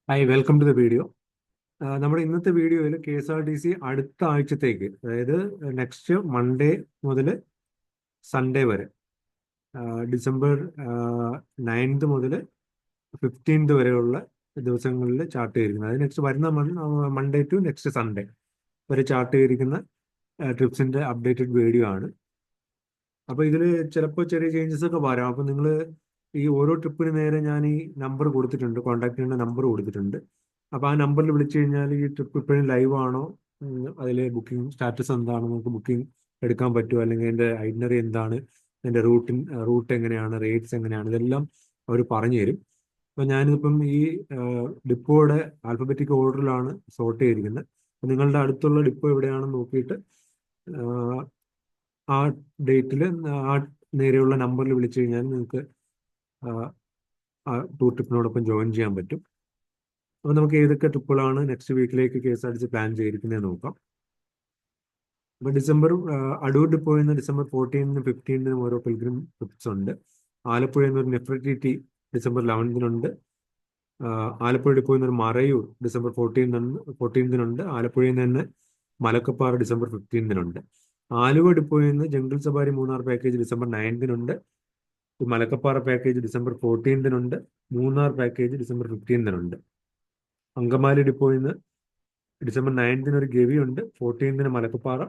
Hi welcome to the video. നമ്മുടെ ഇന്നത്തെ വീഡിയോയിൽ K S R T C അടുത്ത ആഴ്ചത്തേക്ക്, അതായത് നെക്സ്റ്റ് മൺഡേ മുതൽ സൺഡേ വരെ, ഡിസംബർ 9th മുതൽ 15th വരെയുള്ള ദിവസങ്ങളിൽ ചാർട്ട് ചെയ്തിരിക്കുന്നത്. അത് നെക്സ്റ്റ് വരുന്ന മൺഡേ ടു നെക്സ്റ്റ് സൺഡേ വരെ ചാർട്ട് ചെയ്തിരിക്കുന്ന ട്രിപ്സിന്റെ അപ്ഡേറ്റഡ് വീഡിയോ ആണ്. അപ്പോൾ ഇതിൽ ചിലപ്പോൾ ചെറിയ ചേഞ്ചസ് ഒക്കെ വരാം. അപ്പോൾ നിങ്ങൾ ഈ ഓരോ ട്രിപ്പിന് നേരെ ഞാൻ ഈ നമ്പർ കൊടുത്തിട്ടുണ്ട്, കോൺടാക്ട് ചെയ്യേണ്ട നമ്പർ കൊടുത്തിട്ടുണ്ട്. അപ്പോൾ ആ നമ്പറിൽ വിളിച്ചു കഴിഞ്ഞാൽ ഈ ട്രിപ്പ് ഇപ്പോഴും ലൈവ് ആണോ, അതിലെ ബുക്കിംഗ് സ്റ്റാറ്റസ് എന്താണ്, നമുക്ക് ബുക്കിംഗ് എടുക്കാൻ പറ്റുമോ, അല്ലെങ്കിൽ അതിൻ്റെ ഐറ്റിനറി എന്താണ്, അതിൻ്റെ റൂട്ട് എങ്ങനെയാണ്, റേറ്റ്സ് എങ്ങനെയാണ്, ഇതെല്ലാം അവർ പറഞ്ഞു തരും. അപ്പോൾ ഞാനിപ്പം ഈ ഡിപ്പോയുടെ ആൽഫബറ്റിക് ഓർഡറിലാണ് സോർട്ട് ചെയ്തിരിക്കുന്നത്. അപ്പോൾ നിങ്ങളുടെ അടുത്തുള്ള ഡിപ്പോ എവിടെയാണെന്ന് നോക്കിയിട്ട് ആ ഡേറ്റിൽ ആ നേരെയുള്ള നമ്പറിൽ വിളിച്ചു കഴിഞ്ഞാൽ നിങ്ങൾക്ക് ആ ടൂർ ട്രിപ്പിനോടൊപ്പം ജോയിൻ ചെയ്യാൻ പറ്റും. അപ്പോൾ നമുക്ക് ഏതൊക്കെ ട്രിപ്പുകളാണ് നെക്സ്റ്റ് വീക്കിലേക്ക് K S R T C plan ചെയ്തിരിക്കുന്നത് നോക്കാം. അപ്പോൾ അടൂർ ഡിപ്പോയിൽ നിന്ന് ഡിസംബർ 14th 15th ഓരോ പിൽഗ്രിം ട്രിപ്സ് ഉണ്ട്. ആലപ്പുഴയിൽ നിന്ന് ഒരു നെഫ്രറ്റിറ്റി ഡിസംബർ 11th ആലപ്പുഴ ഡിപ്പോയിൽ നിന്ന് ഒരു മറയൂർ ഡിസംബർ 14th ആലപ്പുഴയിൽ നിന്ന് തന്നെ മലക്കപ്പാറ ഡിസംബർ 15th ആലുവ ഡിപ്പോയിൽ നിന്ന് jungle safari Munnar package December 9th Malakkappara package December 14th Munnar package December 15th Angamaly ഡിപ്പോയിൽ നിന്ന് ഡിസംബർ 9th ഒരു ഗവി ഉണ്ട്, 14th മലക്കപ്പാറ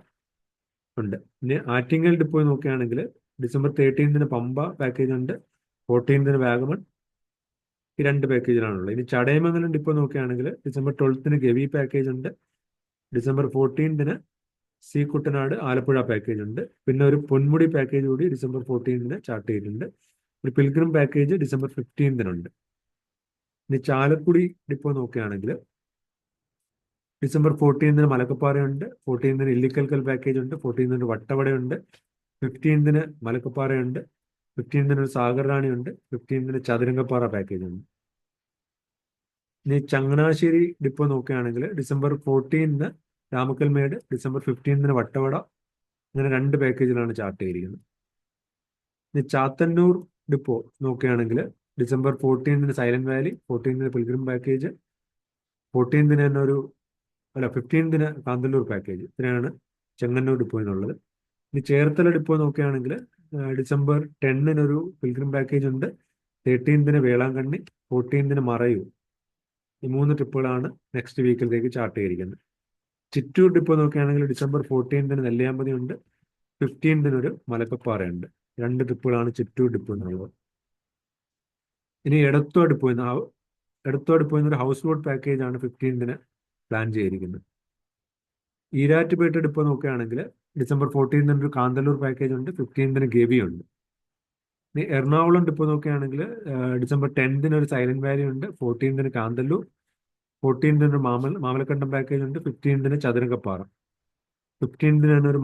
ഉണ്ട്. ഇനി ആറ്റിങ്ങൽ ഡിപ്പോയിൽ നോക്കുകയാണെങ്കിൽ ഡിസംബർ 13th പമ്പ പാക്കേജ് ഉണ്ട്, 14th വാഗമൺ. ഈ രണ്ട് പാക്കേജിലാണുള്ളത്. ഇനി ചടയമംഗലം ഡിപ്പോ നോക്കുകയാണെങ്കിൽ ഡിസംബർ 12th ഗവി പാക്കേജ് ഉണ്ട്, December 14th C Kuttanad Alappuzha package ഉണ്ട്. പിന്നെ ഒരു പൊന്മുടി പാക്കേജ് കൂടി ഡിസംബർ 14th ചാർട്ട് ചെയ്തിട്ടുണ്ട്. ഒരു പിൽഗ്രിം പാക്കേജ് ഡിസംബർ 15th. ഇനി ചാലക്കുടി ഡിപ്പോ നോക്കുകയാണെങ്കിൽ ഡിസംബർ 14th മലക്കപ്പാറയുണ്ട്, 14th ഇല്ലിക്കൽക്കൽ പാക്കേജ് ഉണ്ട്, 14th വട്ടവടയുണ്ട്, 15th മലക്കപ്പാറയുണ്ട്, 15th ഒരു സാഗർ റാണി ഉണ്ട്, 15th ചതുരംഗപ്പാറ പാക്കേജ് ഉണ്ട്. ഇനി ചങ്ങനാശ്ശേരി ഡിപ്പോ നോക്കുകയാണെങ്കിൽ ഡിസംബർ 14th Ramakkalmedu, December 15th Vattavada. ഇങ്ങനെ രണ്ട് പാക്കേജിലാണ് ചാർട്ട് ചെയ്തിരിക്കുന്നത്. ഇനി ചാത്തന്നൂർ ഡിപ്പോ നോക്കുകയാണെങ്കിൽ ഡിസംബർ 14th silent Valley, 14th pilgrim package, 14th തന്നെ 15th കാന്തല്ലൂർ പാക്കേജ്. ഇത്രയാണ് ചെങ്ങന്നൂർ ഡിപ്പോ എന്നുള്ളത്. ഇനി ചേർത്തല ഡിപ്പോ നോക്കുകയാണെങ്കിൽ ഡിസംബർ 10th ഒരു പിൽഗ്രിം പാക്കേജ് ഉണ്ട്, 13th വേളാങ്കണ്ണി, 14th മറയൂർ. ഈ മൂന്ന് ട്രിപ്പുകളാണ് നെക്സ്റ്റ് വീക്കിലേക്ക് ചാർട്ട് ചെയ്തിരിക്കുന്നത്. ചിറ്റൂർ ഡിപ്പോ നോക്കുകയാണെങ്കിൽ ഡിസംബർ 14th നെല്ലിയാമ്പതി ഉണ്ട്, 15th ഒരു മലക്കപ്പാറയുണ്ട്. രണ്ട് ട്രിപ്പുകളാണ് ചിറ്റൂർ ഡിപ്പോ എന്നുള്ളത്. ഇനി എടത്വ ഡിപ്പോ ഒരു ഹൗസ് ബോട്ട് പാക്കേജ് ആണ് 15th പ്ലാൻ ചെയ്തിരിക്കുന്നത്. ഈരാറ്റുപേട്ട ഡിപ്പോ നോക്കുകയാണെങ്കിൽ ഡിസംബർ 14th ഒരു കാന്തല്ലൂർ പാക്കേജ് ഉണ്ട്, 15th ഗവി ഉണ്ട്. ഇനി എറണാകുളം ഡിപ്പോ നോക്കുകയാണെങ്കിൽ ഡിസംബർ 10th ഒരു സൈലന്റ് വാലി ഉണ്ട്, 14th Kanthalloor, 14th Mamalakandam package ഉണ്ട്, 15th ചതുരംഗപ്പാറ, 15th ഒരു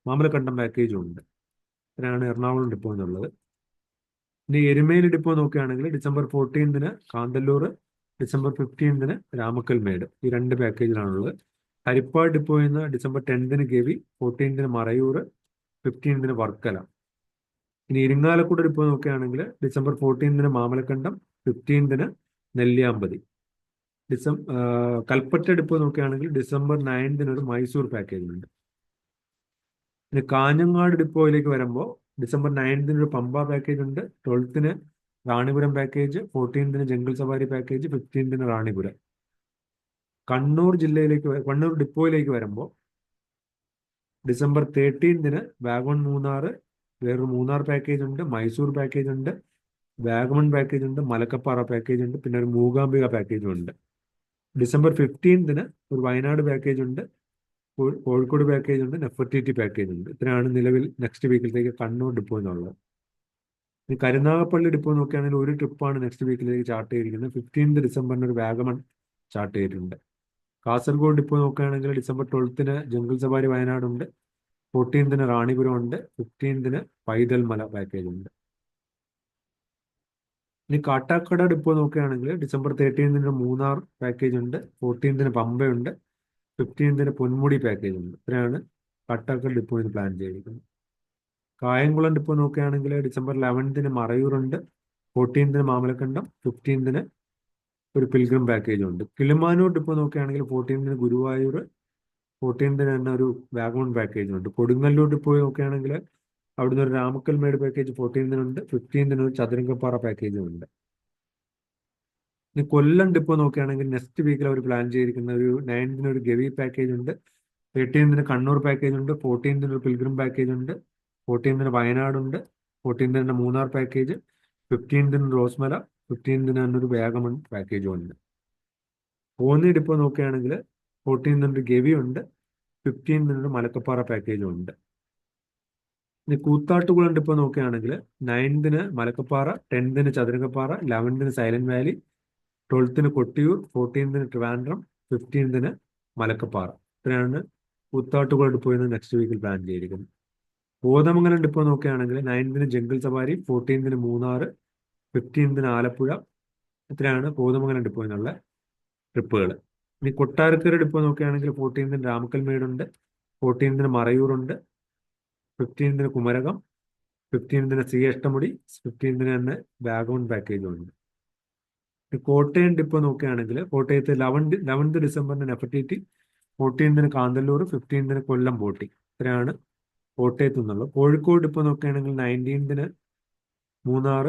മാമലക്കണ്ടം പാക്കേജും ഉണ്ട്. ഇത്രയാണ് എറണാകുളം ഡിപ്പോ എന്നുള്ളത്. ഇനി എരുമേലി ഡിപ്പോ നോക്കുകയാണെങ്കിൽ ഡിസംബർ 14th Kanthalloor, December 15th Ramakkalmedu. ഈ രണ്ട് പാക്കേജിലാണുള്ളത്. ഹരിപ്പാട് ഡിപ്പോയിൽ നിന്ന് December 10th Gavi, 14th Marayur, 15th Varkala. ഇനി ഇരിങ്ങാലക്കുട ഡിപ്പോ നോക്കുകയാണെങ്കിൽ ഡിസംബർ 14th Mamalakandam, 15th Nelliyampathy. Kalpetta depot നോക്കുകയാണെങ്കിൽ ഡിസംബർ 9th ഒരു മൈസൂർ പാക്കേജ് ഉണ്ട്. ഇനി കാഞ്ഞങ്ങാട് ഡിപ്പോയിലേക്ക് വരുമ്പോൾ ഡിസംബർ 9th ഒരു പമ്പ പാക്കേജ് ഉണ്ട്, 12th Ranipuram package, 14th jungle safari package, 15th Ranipuram. Kannur ഡിപ്പോയിലേക്ക് വരുമ്പോൾ ഡിസംബർ 13th വാഗമൺ മൂന്നാർ, വേറൊരു മൂന്നാർ പാക്കേജ് ഉണ്ട്, മൈസൂർ പാക്കേജ് ഉണ്ട്, വാഗമൺ പാക്കേജ് ഉണ്ട്, മലക്കപ്പാറ പാക്കേജ് ഉണ്ട്, പിന്നെ ഒരു മൂകാംബിക പാക്കേജും ഉണ്ട്. ഡിസംബർ 15th ഒരു വയനാട് പാക്കേജ് ഉണ്ട്, കോഴിക്കോട് പാക്കേജ് ഉണ്ട്, നെഫർട്ടിറ്റി പാക്കേജ് ഉണ്ട്. ഇത്രയാണ് നിലവിൽ നെക്സ്റ്റ് വീക്കിലേക്ക് കണ്ണൂർ ഡിപ്പോ എന്നുള്ളത്. ഇനി കരുനാഗപ്പള്ളി ഡിപ്പോ നോക്കുകയാണെങ്കിൽ ഒരു ട്രിപ്പാണ് നെക്സ്റ്റ് വീക്കിലേക്ക് ചാർട്ട് ചെയ്തിരിക്കുന്നത്. 15th ഡിസംബറിന് ഒരു വാഗമൺ ചാർട്ട് ചെയ്തിട്ടുണ്ട്. കാസർഗോഡ് ഡിപ്പോ നോക്കുകയാണെങ്കിൽ ഡിസംബർ 12th ജംഗിൾ സഫാരി വയനാടുണ്ട്, 14th റാണിപുരം ഉണ്ട്, 15th പൈതൽ മല പാക്കേജ് ഉണ്ട്. ഇനി കാട്ടാക്കട ഡിപ്പോ നോക്കുകയാണെങ്കിൽ ഡിസംബർ 13th മൂന്നാർ പാക്കേജ് ഉണ്ട്, 14th പമ്പയുണ്ട്, 15th പൊന്മുടി പാക്കേജ് ഉണ്ട്. ഇത്രയാണ് കാട്ടാക്കട ഡിപ്പോ പ്ലാൻ ചെയ്തിരിക്കുന്നത്. കായംകുളം ഡിപ്പോ നോക്കുകയാണെങ്കിൽ ഡിസംബർ 11th മറയൂർ ഉണ്ട്, 14th മാമലക്കണ്ടം, 15th ഒരു പിൽഗ്രിം പാക്കേജും ഉണ്ട്. കിളിമാനൂർ ഡിപ്പോ നോക്കുകയാണെങ്കിൽ 14th ഗുരുവായൂർ, 14th തന്നെ ഒരു വാഗമൺ പാക്കേജും ഉണ്ട്. കൊടുങ്ങല്ലൂർ ഡിപ്പോ നോക്കുകയാണെങ്കിൽ അവിടുന്ന് ഒരു രാമക്കൽമേട് പാക്കേജ് 14th ഉണ്ട്, 15th ഒരു ചതുരംഗപ്പാറ പാക്കേജും ഉണ്ട്. ഇനി കൊല്ലം ഡിപ്പോ നോക്കുകയാണെങ്കിൽ നെക്സ്റ്റ് വീക്കിൽ അവർ പ്ലാൻ ചെയ്തിരിക്കുന്ന ഒരു 9th ഒരു ഗവി പാക്കേജ് ഉണ്ട്, 13th കണ്ണൂർ പാക്കേജ് ഉണ്ട്, 14th ഒരു പിൽഗ്രിം പാക്കേജ് ഉണ്ട്, 14th വയനാടുണ്ട്, 14th Munnar package, 15th Rosemala, 15th ഒരു വാഗമൺ പാക്കേജും ഉണ്ട്. കോന്നി ഡിപ്പോ നോക്കുകയാണെങ്കിൽ 14th ഗവി ഉണ്ട്, 15th മലക്കപ്പാറ പാക്കേജും ഉണ്ട്. ഇനി കൂത്താട്ടുകുളം ഡിപ്പോ നോക്കുകയാണെങ്കിൽ 9th Malakkappara, 10th Chathurangappara, 11th silent Valley, 12th Kottiyoor, 14th Trivandrum, 15th Malakkappara. ഇത്രയാണ് കൂത്താട്ടുകുളം ഡിപ്പോ ഇന്ന് നെക്സ്റ്റ് വീക്കിൽ പ്ലാൻ ചെയ്തിരിക്കുന്നത്. കോതമംഗലം ഡിപ്പോ നോക്കുകയാണെങ്കിൽ 9th ജംഗിൾ സവാരി, 14th മൂന്നാർ, 15th ആലപ്പുഴ. ഇത്രയാണ് കോതമംഗലം ഡിപ്പോ എന്നുള്ള ട്രിപ്പുകൾ. ഇനി കൊട്ടാരക്കര ഡിപ്പോ നോക്കുകയാണെങ്കിൽ 14th രാമക്കൽമേടുണ്ട്, 14th മറയൂറുണ്ട്, 15th Kumarakom, 15th C Ashtamudi, 15th തന്നെ വാഗമൺ പാക്കേജും ഉണ്ട്. കോട്ടയം ഡിപ്പോ നോക്കുകയാണെങ്കിൽ കോട്ടയത്ത് 11th ഡിസംബറിന് Nefertiti, 14th Kanthalloor, 15th കൊല്ലം ബോട്ടി. ഇത്രയാണ് കോട്ടയത്തു നിന്നുള്ളത്. കോഴിക്കോട് ഡിപ്പോ നോക്കുകയാണെങ്കിൽ 19th Munnar,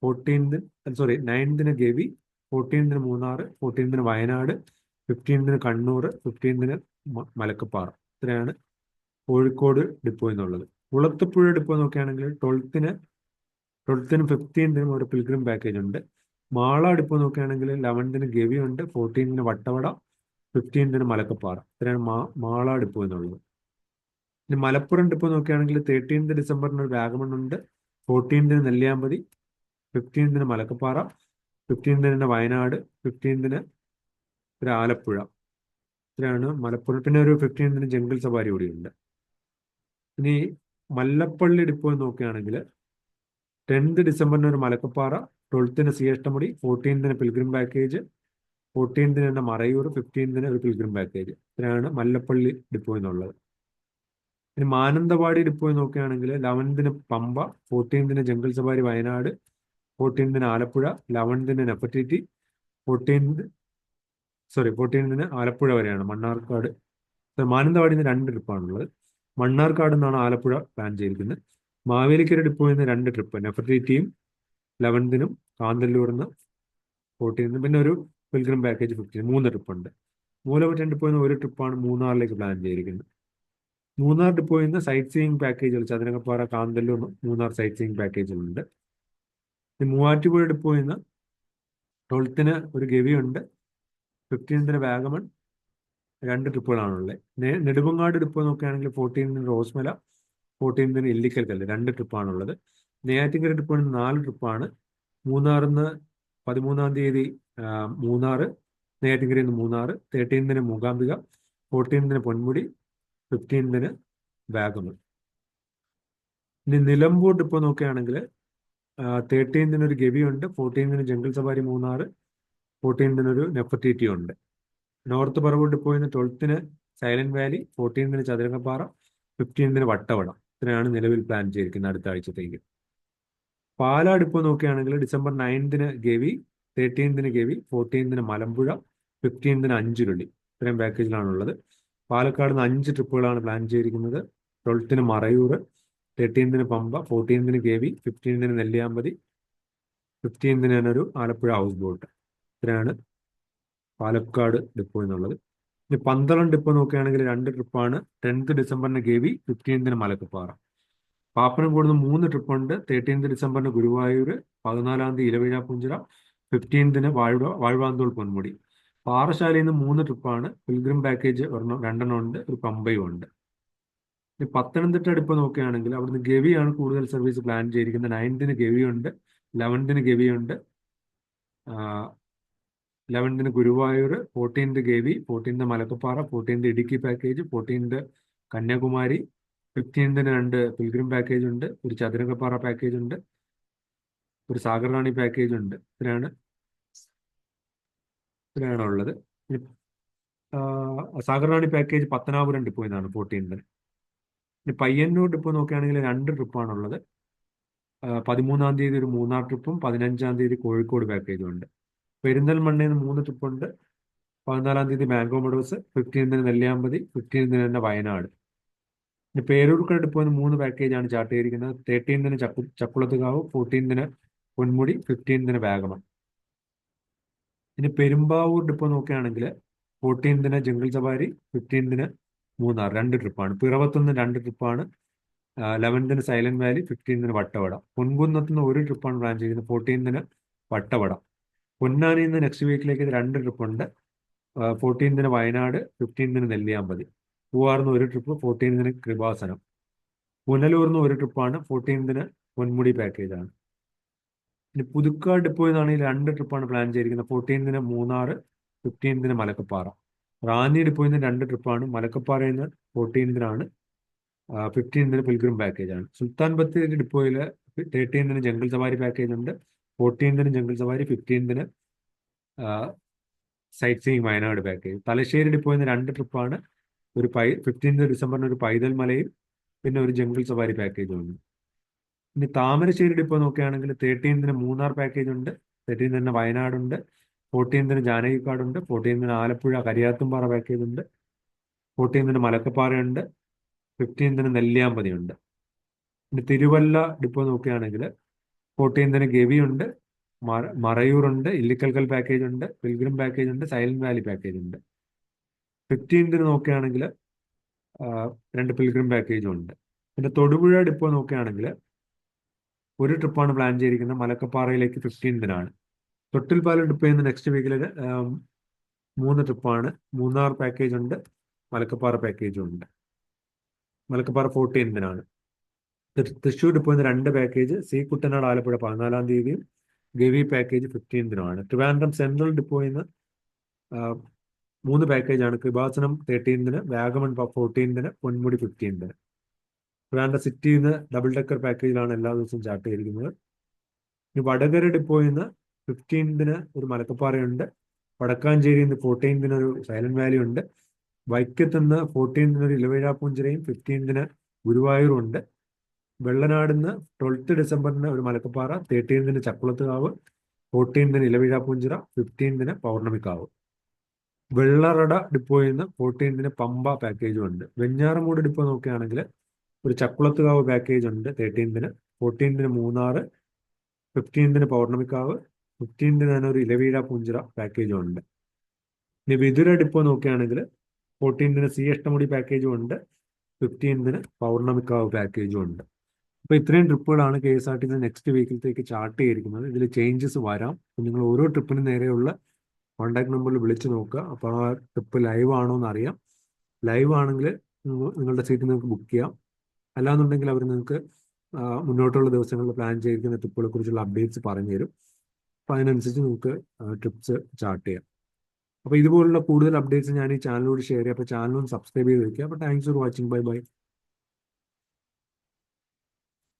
9th Gavi, 14th Munnar, 14th Wayanad, 15th Kannur, 15th Malakkappara. ഇത്രയാണ് കോഴിക്കോട് ഡിപ്പോ എന്നുള്ളത്. കുളത്തൂപ്പുഴ ഡിപ്പോ നോക്കുകയാണെങ്കിൽ 12th 15th ഒരു പിൽഗ്രിം പാക്കേജ് ഉണ്ട്. മാള ഡിപ്പോ നോക്കുകയാണെങ്കിൽ 11th ഗവി ഉണ്ട്, 14th വട്ടവട, 15th മലക്കപ്പാറ. ഇത്രയാണ് മാള ഡിപ്പോ എന്നുള്ളത്. ഇനി മലപ്പുറം ഡിപ്പോ നോക്കുകയാണെങ്കിൽ 13th ഡിസംബറിന് ഒരു വാഗമൺ ഉണ്ട്, 14th Nelliyampathy, 15th Malakkappara, 15th Wayanad, 15th ഒരു ആലപ്പുഴ. ഇത്രയാണ് മലപ്പുറം. പിന്നെ ഒരു 15th ജംഗിൾ സവാരി കൂടിയുണ്ട്. ഇനി മല്ലപ്പള്ളി ഡിപ്പോ നോക്കുകയാണെങ്കിൽ 10th ഡിസംബറിന് ഒരു Malakkappara, 12th C Ashtamudi, 14th pilgrim package, 14th തന്നെ മറയൂർ, 15th ഒരു പിൽഗ്രിം പാക്കേജ്. ഇത്രയാണ് മല്ലപ്പള്ളി ഡിപ്പോ എന്നുള്ളത്. ഇനി മാനന്തവാടി ഡിപ്പോ നോക്കുകയാണെങ്കിൽ 11th പമ്പ, 14th ജംഗിൾ സവാരി Wayanad, 14th Alappuzha, 11th Nefertiti, 14th Alappuzha വരെയാണ്. മണ്ണാർക്കാട്, മാനന്തവാടിയിൽ നിന്ന് 2 ട്രിപ്പാണുള്ളത്. മണ്ണാർക്കാട് നിന്നാണ് ആലപ്പുഴ പ്ലാൻ ചെയ്തിരിക്കുന്നത്. മാവേലിക്കര ഡിപ്പോ നിന്ന് 2 ട്രിപ്പ്, നെഫർട്ടിറ്റിയും 11th കാന്തല്ലൂരിൽ നിന്ന് 14th, പിന്നെ ഒരു പിൽഗ്രിം പാക്കേജ് 15, 3 ട്രിപ്പുണ്ട്. മൂലമറ്റം ഡിപ്പോ നിന്ന് ഒരു ട്രിപ്പാണ് മൂന്നാറിലേക്ക് പ്ലാൻ ചെയ്തിരിക്കുന്നത്. മൂന്നാർ ഡിപ്പോ നിന്ന് സൈറ്റ് സീയിങ് പാക്കേജുകൾ ചതുരംഗപ്പാറ, കാന്തല്ലൂർ, മൂന്നാർ സൈറ്റ് സീയിങ് പാക്കേജുകളുണ്ട്. മൂവാറ്റുപുഴ ഡിപ്പോ നിന്ന് 12th ഒരു ഗവി ഉണ്ട്, 15th വാഗമൺ. 2 ട്രിപ്പുകളാണുള്ളത്. നെടുമങ്ങാട് ഡിപ്പോ നോക്കുകയാണെങ്കിൽ 14th റോസ്മല, 14th ഇല്ലിക്കൽ കല്ല്. 2 ട്രിപ്പാണുള്ളത്. നെയ്യാറ്റിൻകര ഡിപ്പോ 4 ട്രിപ്പാണ്. മൂന്നാറിൽ നിന്ന് 13ാം തീയതി മൂന്നാർ, നെയ്യാറ്റിൻകരയിൽ നിന്ന് Munnar, 13th Mookambika, 14th Ponmudi, 15th Vagamon. ഇനി നിലമ്പൂർ ഡിപ്പോ നോക്കുകയാണെങ്കിൽ 13th ഒരു ഗവി ഉണ്ട്, 14th ജംഗിൾ സവാരി മൂന്നാർ, 14th ഒരു നെഫർട്ടിറ്റി ഉണ്ട്. North Paravur depot 12th silent Valley, 14th Chathurangappara, 15th Vattavada. ഇത്രയാണ് നിലവിൽ പ്ലാൻ ചെയ്തിരിക്കുന്നത് അടുത്ത ആഴ്ചത്തേക്ക്. പാലാ ഡിപ്പോ നോക്കുകയാണെങ്കിൽ December 9th Gavi, 13th Gavi, 14th Malampuzha, 15th Anchuruli. ഇത്രയും പാക്കേജിലാണുള്ളത്. പാലക്കാട് നിന്ന് 5 ട്രിപ്പുകളാണ് പ്ലാൻ ചെയ്തിരിക്കുന്നത്. 12th Marayur, 13th Pamba, 14th Gavi, 15th Nelliyampathy, 15th ഒരു ആലപ്പുഴ ഹൗസ് ബോട്ട്. ഇത്രയാണ് പാലക്കാട് ഡിപ്പോ എന്നുള്ളത്. ഇനി 12 ഡിപ്പോ നോക്കുകയാണെങ്കിൽ 2 ട്രിപ്പാണ്. 10th ഡിസംബറിന് Gavi, 15th Malakkappara. പാപ്പനംകോട് നിന്ന് 3 ട്രിപ്പുണ്ട്. 13th ഡിസംബറിന് ഗുരുവായൂർ, 14ാം തീയതി ഇലവിഴ പുഞ്ചിറ, 15th വാഴ്വാന്തോൾ പൊന്മുടി. പാറശാലയിൽ നിന്ന് 3 ട്രിപ്പാണ്. പിൽഗ്രിം പാക്കേജ് 2 ഉണ്ട്, ഒരു പമ്പയും ഉണ്ട്. ഇനി പത്തനംതിട്ട ഡിപ്പോ നോക്കുകയാണെങ്കിൽ അവിടുന്ന് ഗവിയാണ് കൂടുതൽ സർവീസ് പ്ലാൻ ചെയ്തിരിക്കുന്നത്. 9th ഗവിയുണ്ട്, 11th ഗവിയുണ്ട്, 11th Guruvayur, 14th Gavi, 14th Malakkappara, 14th Idukki package, 14th Kanyakumari, 15th 2 pilgrim package ഉണ്ട്, ഒരു ചതുരംഗപ്പാറ പാക്കേജ് ഉണ്ട്, ഒരു സാഗർ റാണി പാക്കേജ് ഉണ്ട്. ഇത്രയാണ് ഉള്ളത്. സാഗർ റാണി പാക്കേജ് പത്തനാപുരം ഡിപ്പോ എന്നാണ് 14th. ഇനി പയ്യന്നൂർ ഡിപ്പോ നോക്കുകയാണെങ്കിൽ 2 ട്രിപ്പാണുള്ളത്. 13ാം തീയതി ഒരു മൂന്നാർ ട്രിപ്പും 15ാം തീയതി കോഴിക്കോട് പാക്കേജും ഉണ്ട്. പെരിന്തൽമണ്ണയിൽ നിന്ന് 3 ട്രിപ്പുണ്ട്. 14-ാം തീയതി മാംഗോ മെഡോസ്, 15-ന് നെല്ലിയാമ്പതി, 15-ന് തന്നെ വയനാട്. ഇനി പേരൂർക്കട ഡിപ്പോയിൽ നിന്ന് 3 പാക്കേജാണ് ചാർട്ട് ചെയ്തിരിക്കുന്നത്. 13-ന് ചക്കുളത്തുകാവ്, 14-ന് പൊന്മുടി, 15-ന് വാഗമൺ. ഇനി പെരുമ്പാവൂർ ഡിപ്പോ നോക്കുകയാണെങ്കിൽ 14-ന് ജംഗിൾ സവാരി, 15-ന് മൂന്നാർ, 2 ട്രിപ്പാണ്. പിറവത്തുനിന്ന് 2 ട്രിപ്പാണ്. 11-ന് സൈലന്റ് വാലി, 15-ന് വട്ടവട. പൊൻകുന്നത്ത് നിന്ന് 1 ട്രിപ്പാണ് പ്ലാൻ ചെയ്യുന്നത്. 14-ന് വട്ടവട. പൊന്നാനിയിൽ നിന്ന് നെക്സ്റ്റ് വീക്കിലേക്ക് 2 ട്രിപ്പുണ്ട്. 14-ന് വയനാട്, 15-ന് നെല്ലിയാമ്പതി. പൂവാറിന്ന് 1 ട്രിപ്പ്, 14-ന് കൃപാസനം. പുനലൂർന്ന് 1 ട്രിപ്പാണ്. 14-ന് പൊന്മുടി പാക്കേജാണ്. ഇനി പുതുക്കാട് ഡിപ്പോയിൽ നിന്നാണെങ്കിൽ 2 ട്രിപ്പാണ് പ്ലാൻ ചെയ്തിരിക്കുന്നത്. 14-ന് മൂന്നാർ, 15-ന് മലക്കപ്പാറ. റാന്നി ഡിപ്പോയിൽ നിന്ന് 2 ട്രിപ്പാണ്. മലക്കപ്പാറയിൽ നിന്ന് 14-നാണ്, 15-ന് പിൽഗ്രിം പാക്കേജാണ്. സുൽത്താൻ ബത്തേരി ഡിപ്പോയിൽ 13-ന് ജംഗിൾ സവാരി പാക്കേജ് ഉണ്ട്. 14-ന് ജംഗിൾ സവാരി, 15-ന് sightseeing Wayanad package. Thalassery ഡിപ്പോയിൽ നിന്ന് 2 ട്രിപ്പാണ്. 15 ഡിസംബറിന് ഒരു പൈതൽ മലയും പിന്നെ ഒരു ജംഗിൾ സവാരി പാക്കേജും ഉണ്ട്. ഇനി താമരശ്ശേരി ഡിപ്പോ നോക്കുകയാണെങ്കിൽ 13-ന് മൂന്നാർ പാക്കേജ് ഉണ്ട്. 13-ന് തന്നെ വയനാടുണ്ട്. 14-ന് ജാനകിക്കാടുണ്ട്. 14-ന് ആലപ്പുഴ കരിയാത്തുംപാറ പാക്കേജ് ഉണ്ട്. 14-ന് മലക്കപ്പാറയുണ്ട്. 15-ന് നെല്ലിയാമ്പതി ഉണ്ട്. ഇനി തിരുവല്ല ഡിപ്പോ നോക്കുകയാണെങ്കിൽ 14-ന് ഗവി ഉണ്ട്, മറയൂറുണ്ട്, ഇല്ലിക്കൽക്കൽ പാക്കേജ് ഉണ്ട്, പിൽഗ്രിം പാക്കേജ് ഉണ്ട്, സൈലന്റ് വാലി പാക്കേജ് ഉണ്ട്. 15-ന് നോക്കുകയാണെങ്കിൽ 2 പിൽഗ്രിം പാക്കേജും ഉണ്ട്. പിന്നെ തൊടുപുഴ ഡിപ്പോ നോക്കുകയാണെങ്കിൽ 1 ട്രിപ്പാണ് പ്ലാൻ ചെയ്തിരിക്കുന്നത്. മലക്കപ്പാറയിലേക്ക് 15-നാണ്. തൊട്ടിൽപ്പാലം ഡിപ്പോയിൽ നിന്ന് നെക്സ്റ്റ് വീക്കിൽ 3 ട്രിപ്പാണ്. മൂന്നാർ പാക്കേജ് ഉണ്ട്, മലക്കപ്പാറ പാക്കേജും ഉണ്ട്. മലക്കപ്പാറ 14-നാണ്. തൃശ്ശൂർ ഡിപ്പോയിൽ നിന്ന് 2 പാക്കേജ്. സി കുട്ടനാട് ആലപ്പുഴ 14-ാം തീയതിയും ഗവി പാക്കേജ് 15-നുമാണ്. ട്രിവാൻഡ്രം സെൻട്രൽ ഡിപ്പോയിൽ നിന്ന് 3 പാക്കേജാണ്. കൃപാസനം 13-ന്, വാഗമൺ 14-ന്, പൊന്മുടി 15-ന്. ട്രിവാൻഡ്രം സിറ്റിയിൽ നിന്ന് ഡബിൾ ഡെക്കർ പാക്കേജിലാണ് എല്ലാ ദിവസവും ചാർട്ട് ചെയ്തിരിക്കുന്നത്. ഇനി വടകര ഡിപ്പോയിൽ നിന്ന് 15-ന് ഒരു മലക്കപ്പാറയുണ്ട്. വടക്കാഞ്ചേരിയിൽ നിന്ന് 14-ന് ഒരു സൈലന്റ് വാലി ഉണ്ട്. വൈക്കത്ത് നിന്ന് 14-ന് ഒരു ഇലവിഴാപ്പൂഞ്ചിറയും 15-ന് ഗുരുവായൂരും ഉണ്ട്. വെള്ളനാടിന്ന് 12th ഡിസംബറിന് ഒരു മലക്കപ്പാറ, 13-ന് ചക്കുളത്തുകാവ്, 14-ന് ഇലവിഴാപ്പൂഞ്ചിറ, 15-ന് പൗർണമിക്കാവ്. വെള്ളറട ഡിപ്പോയിൽ നിന്ന് 14-ന് പമ്പ പാക്കേജും ഉണ്ട്. വെഞ്ഞാറമൂട് ഡിപ്പോ നോക്കുകയാണെങ്കിൽ ഒരു ചക്കുളത്തുകാവ് പാക്കേജ് ഉണ്ട് 13-ന്, 14-ന് മൂന്നാർ, 15-ന് പൗർണമിക്കാവ്, 15-ന് തന്നെ ഒരു ഇലവീഴാപ്പൂഞ്ചിറ പാക്കേജും ഉണ്ട്. ഇനി വിതുര ഡിപ്പോ നോക്കുകയാണെങ്കിൽ 14-ന് സി അഷ്ടമുടി പാക്കേജും ഉണ്ട്, 15-ന് പൗർണമിക്കാവ് പാക്കേജും ഉണ്ട്. അപ്പോൾ ഇത്രയും ട്രിപ്പുകളാണ് KSRTC നെക്സ്റ്റ് വീക്കിലത്തേക്ക് ചാർട്ട് ചെയ്തിരിക്കുന്നത്. ഇതിൽ ചേഞ്ചസ് വരാം. നിങ്ങൾ ഓരോ ട്രിപ്പിന് നേരെയുള്ള കോൺടാക്ട് നമ്പറിൽ വിളിച്ച് നോക്കുക. അപ്പോൾ ആ ട്രിപ്പ് ലൈവ് ആണോ എന്ന് അറിയാം. ലൈവ് ആണെങ്കിൽ നിങ്ങളുടെ സീറ്റ് നിങ്ങൾക്ക് ബുക്ക് ചെയ്യാം. അല്ലാന്നുണ്ടെങ്കിൽ അവർ നിങ്ങൾക്ക് മുന്നോട്ടുള്ള ദിവസങ്ങളിൽ പ്ലാൻ ചെയ്തിരിക്കുന്ന ട്രിപ്പുകളെ കുറിച്ചുള്ള അപ്ഡേറ്റ്സ് പറഞ്ഞു തരും. അപ്പോൾ അതിനനുസരിച്ച് നിങ്ങൾക്ക് ട്രിപ്സ് ചാർട്ട് ചെയ്യാം. അപ്പോൾ ഇതുപോലുള്ള കൂടുതൽ അപ്ഡേറ്റ്സ് ഞാൻ ഈ ചാനലിലൂടെ ഷെയർ ചെയ്യാം. അപ്പോൾ ചാനലും സബ്സ്ക്രൈബ് ചെയ്ത് വയ്ക്കുക. അപ്പോൾ thanks for watching. Bye bye.